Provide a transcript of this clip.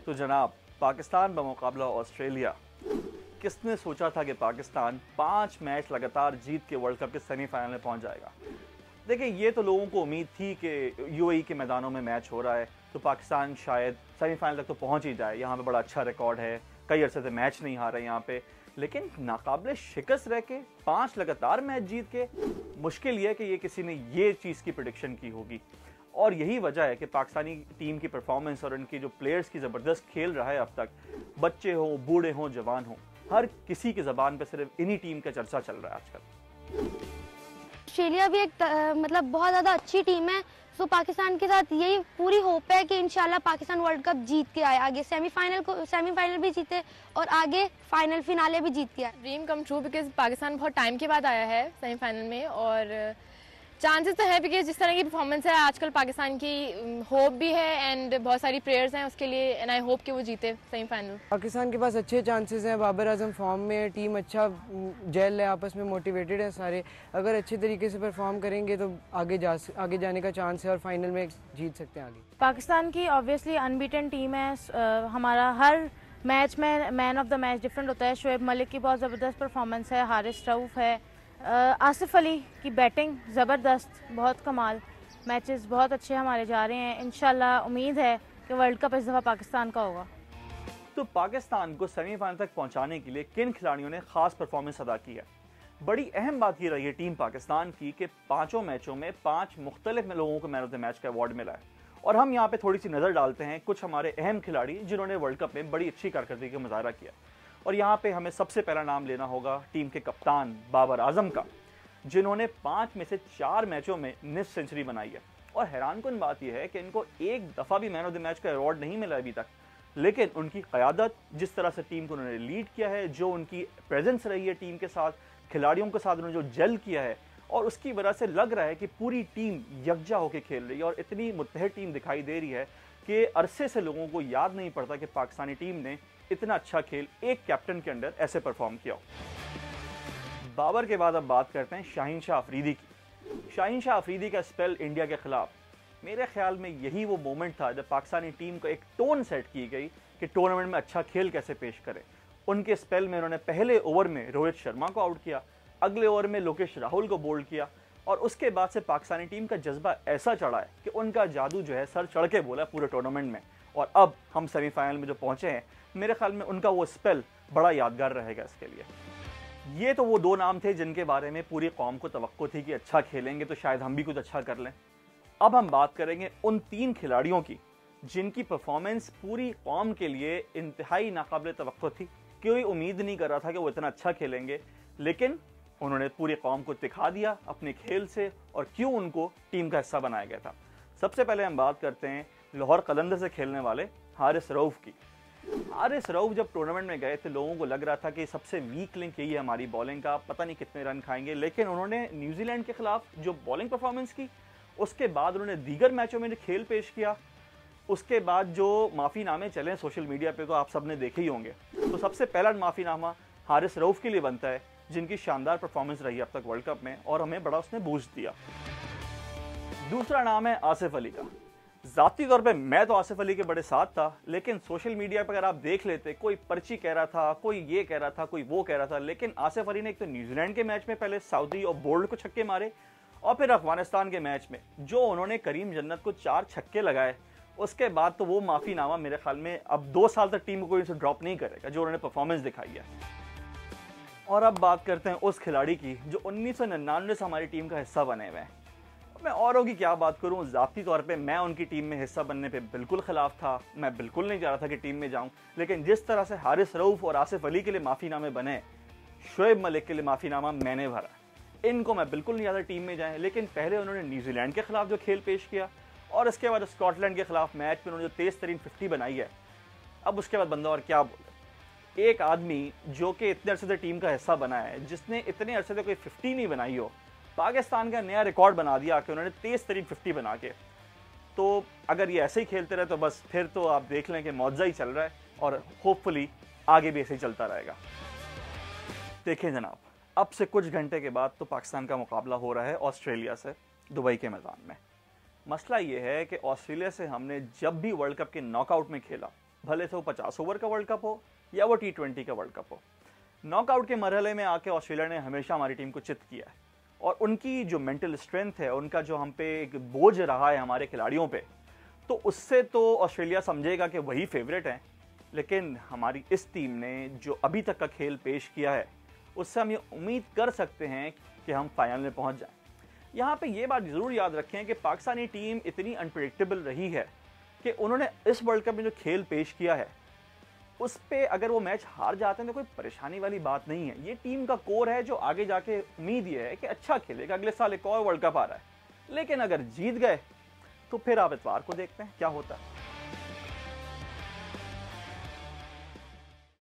तो जनाब, पाकिस्तान बमुकाबला ऑस्ट्रेलिया, किसने सोचा था कि पाकिस्तान 5 मैच लगातार जीत के वर्ल्ड कप के सेमीफाइनल में पहुंच जाएगा। देखिए, ये तो लोगों को उम्मीद थी कि यूएई के मैदानों में मैच हो रहा है तो पाकिस्तान शायद सेमीफाइनल तक तो पहुंच ही जाए। यहाँ पे बड़ा अच्छा रिकॉर्ड है, कई अरसे से मैच नहीं हारे यहाँ पे, लेकिन नाकाबिले शिकस्त रह के 5 लगातार मैच जीत के, मुश्किल ये है कि ये किसी ने ये चीज़ की प्रेडिक्शन की होगी। और यही वजह है कि पाकिस्तानी टीम की परफॉर्मेंस और उनकी जो प्लेयर्स की ज़बरदस्त खेल रहा है अब तक, बच्चे हों, बूढ़े हों, जवान हों, हर किसी की ज़बान पे सिर्फ इन्हीं टीम का चर्चा चल रहा है आजकल। ऑस्ट्रेलिया भी एक मतलब बहुत ज़्यादा अच्छी टीम है। तो पाकिस्तान के साथ यही पूरी होप है कि इंशाल्लाह पाकिस्तान वर्ल्ड कप जीत के आए, आगे सेमीफाइनल भी जीते और आगे फाइनल फिनाले भी जीत के आए। Dream come true, because Pakistan बहुत टाइम के बाद आया है सेमीफाइनल में और चांसेस तो है, बिकॉज जिस तरह की परफॉर्मेंस है आजकल पाकिस्तान की, होप भी है एंड बहुत सारी प्लेयर्स हैं उसके लिए, एंड आई होप कि वो जीते सेमीफाइनल। पाकिस्तान के पास अच्छे चांसेस हैं, बाबर आजम फॉर्म में है, टीम अच्छा जेल है, आपस में मोटिवेटेड है सारे। अगर अच्छे तरीके से परफॉर्म करेंगे तो आगे जाने का चांस है और फाइनल में जीत सकते हैं आगे। पाकिस्तान की ऑब्वियसली अनबीटन टीम है। हमारा हर मैच में man of the match different होता है। शोएब मलिक की बहुत ज़बरदस्त परफॉर्मेंस है, हारिस रऊफ है, आसिफ अली की बैटिंग ज़बरदस्त, बहुत कमाल। मैचेस बहुत अच्छे हमारे जा रहे हैं। इंशाल्लाह उम्मीद है कि वर्ल्ड कप इस दफ़ा पाकिस्तान का होगा। तो पाकिस्तान को सेमीफाइनल तक पहुंचाने के लिए किन खिलाड़ियों ने खास परफॉर्मेंस अदा की है? बड़ी अहम बात ये रही है टीम पाकिस्तान की कि 5 मैचों में 5 मुख्तलिफ लोगों को मैन ऑफ द मैच का अवार्ड मिला है। और हम यहाँ पे थोड़ी सी नज़र डालते हैं कुछ हमारे अहम खिलाड़ी जिन्होंने वर्ल्ड कप में बड़ी अच्छी कारकर्दगी का मुजाहरा किया। और यहाँ पे हमें सबसे पहला नाम लेना होगा टीम के कप्तान बाबर आजम का, जिन्होंने 5 में से 4 मैचों में निस्फ सेंचुरी बनाई है। और हैरानकुन बात यह है कि इनको एक दफ़ा भी मैन ऑफ द मैच का अवार्ड नहीं मिला अभी तक, लेकिन उनकी क़यादत, जिस तरह से टीम को उन्होंने लीड किया है, जो उनकी प्रेजेंस रही है टीम के साथ, खिलाड़ियों के साथ उन्होंने जो जेल किया है, और उसकी वजह से लग रहा है कि पूरी टीम यकजा होकर खेल रही है और इतनी मुत्तहद टीम दिखाई दे रही है कि अरसे से लोगों को याद नहीं पड़ता कि पाकिस्तानी टीम ने इतना अच्छा खेल एक कैप्टन के अंडर ऐसे परफॉर्म किया हो। बाबर के बाद अब बात करते हैं शाहीन शाह अफरीदी की। शाहीन शाह अफरीदी का स्पेल इंडिया के खिलाफ, मेरे ख्याल में यही वो मोमेंट था जब पाकिस्तानी टीम को एक टोन सेट की गई कि टूर्नामेंट में अच्छा खेल कैसे पेश करें। उनके स्पेल में उन्होंने पहले ओवर में रोहित शर्मा को आउट किया, अगले ओवर में लोकेश राहुल को बोल्ड किया, और उसके बाद से पाकिस्तानी टीम का जज्बा ऐसा चढ़ा है कि उनका जादू जो है सर चढ़ के बोला पूरे टूर्नामेंट में। और अब हम सेमीफाइनल में जो पहुंचे हैं, मेरे ख्याल में उनका वो स्पेल बड़ा यादगार रहेगा इसके लिए। ये तो वो 2 नाम थे जिनके बारे में पूरी कौम को तवक्को थी कि अच्छा खेलेंगे तो शायद हम भी कुछ अच्छा कर लें। अब हम बात करेंगे उन 3 खिलाड़ियों की जिनकी परफॉर्मेंस पूरी कौम के लिए इंतहाई नाकाबिल तवक्को थी। कोई उम्मीद नहीं कर रहा था कि वो इतना अच्छा खेलेंगे, लेकिन उन्होंने पूरी कौम को दिखा दिया अपने खेल से और क्यों उनको टीम का हिस्सा बनाया गया था। सबसे पहले हम बात करते हैं लाहौर कलंदर से खेलने वाले हारिस रऊफ की। हारिस रऊफ जब टूर्नामेंट में गए थे, लोगों को लग रहा था कि सबसे वीक लिंक यही है हमारी बॉलिंग का, पता नहीं कितने रन खाएंगे, लेकिन उन्होंने न्यूजीलैंड के खिलाफ जो बॉलिंग परफॉर्मेंस की, उसके बाद उन्होंने दीगर मैचों में जो खेल पेश किया, उसके बाद जो माफ़ीनामे चले सोशल मीडिया पे तो आप सब ने देखे ही होंगे। तो सबसे पहला माफ़ीनामा हारिस रऊफ के लिए बनता है, जिनकी शानदार परफॉर्मेंस रही अब तक वर्ल्ड कप में और हमें बड़ा उसने बूस्ट दिया। दूसरा नाम है आसिफ अली का। ज़ाती तौर पे मैं तो आसिफ अली के बड़े साथ था, लेकिन सोशल मीडिया पर अगर आप देख लेते, कोई पर्ची कह रहा था, कोई ये कह रहा था, कोई वो कह रहा था, लेकिन आसिफ अली ने एक तो न्यूजीलैंड के मैच में पहले सऊदी और बोल्ड को छक्के मारे, और फिर अफगानिस्तान के मैच में जो उन्होंने करीम जन्नत को 4 छक्के लगाए, उसके बाद तो वो माफ़ीनामा मेरे ख्याल में अब 2 साल तक टीम को कोई ड्रॉप नहीं करेगा जो उन्होंने परफॉर्मेंस दिखाई है। और अब बात करते हैं उस खिलाड़ी की जो 1999 से हमारी टीम का हिस्सा बने हुए हैं। मैं औरों की क्या बात करूं, ज़ाती तौर पे मैं उनकी टीम में हिस्सा बनने पे बिल्कुल ख़िलाफ़ था। मैं बिल्कुल नहीं चाह रहा था कि टीम में जाऊं, लेकिन जिस तरह से हारिस रऊफ और आसिफ अली के लिए माफ़ीनामे बने, शोएब मलिक के लिए माफ़ीनामा मैंने भरा। इनको मैं बिल्कुल नहीं चाहता टीम में जाएँ, लेकिन पहले उन्होंने न्यूजीलैंड के खिलाफ जो खेल पेश किया और उसके बाद स्कॉटलैंड के खिलाफ मैच में उन्होंने जो तेज़ तरीन 50 बनाई है, अब उसके बाद बंदा और क्या बोले। एक आदमी जो कि इतने अरसे से टीम का हिस्सा बना है, जिसने इतने अरसे से कोई 50 नहीं बनाई हो, पाकिस्तान का नया रिकॉर्ड बना दिया कि उन्होंने तेज़ तरीन 50 बना के। तो अगर ये ऐसे ही खेलते रहे तो बस फिर तो आप देख लें कि मौजा ही चल रहा है और होपफुली आगे भी ऐसे ही चलता रहेगा। देखें जनाब, अब से कुछ घंटे के बाद तो पाकिस्तान का मुकाबला हो रहा है ऑस्ट्रेलिया से दुबई के मैदान में। मसला ये है कि ऑस्ट्रेलिया से हमने जब भी वर्ल्ड कप के नॉकआउट में खेला, भले से वो 50 ओवर का वर्ल्ड कप हो या वो T20 का वर्ल्ड कप हो। नॉकआउट के मरहले में आके ऑस्ट्रेलिया ने हमेशा हमारी टीम को चित किया है, और उनकी जो मेंटल स्ट्रेंथ है, उनका जो हम पे एक बोझ रहा है हमारे खिलाड़ियों पे, तो उससे तो ऑस्ट्रेलिया समझेगा कि वही फेवरेट हैं। लेकिन हमारी इस टीम ने जो अभी तक का खेल पेश किया है, उससे हम ये उम्मीद कर सकते हैं कि हम फाइनल में पहुंच जाएं। यहाँ पे ये बात ज़रूर याद रखें कि पाकिस्तानी टीम इतनी अनप्रेडिक्टेबल रही है कि उन्होंने इस वर्ल्ड कप में जो खेल पेश किया है, उस पे अगर वो मैच हार जाते हैं तो कोई परेशानी वाली बात नहीं है। ये टीम का कोर है जो आगे जाके उम्मीद ये है कि अच्छा खेलेगा, अगले साल एक और वर्ल्ड कप आ रहा है। लेकिन अगर जीत गए तो फिर आप इतवार को देखते हैं क्या होता है।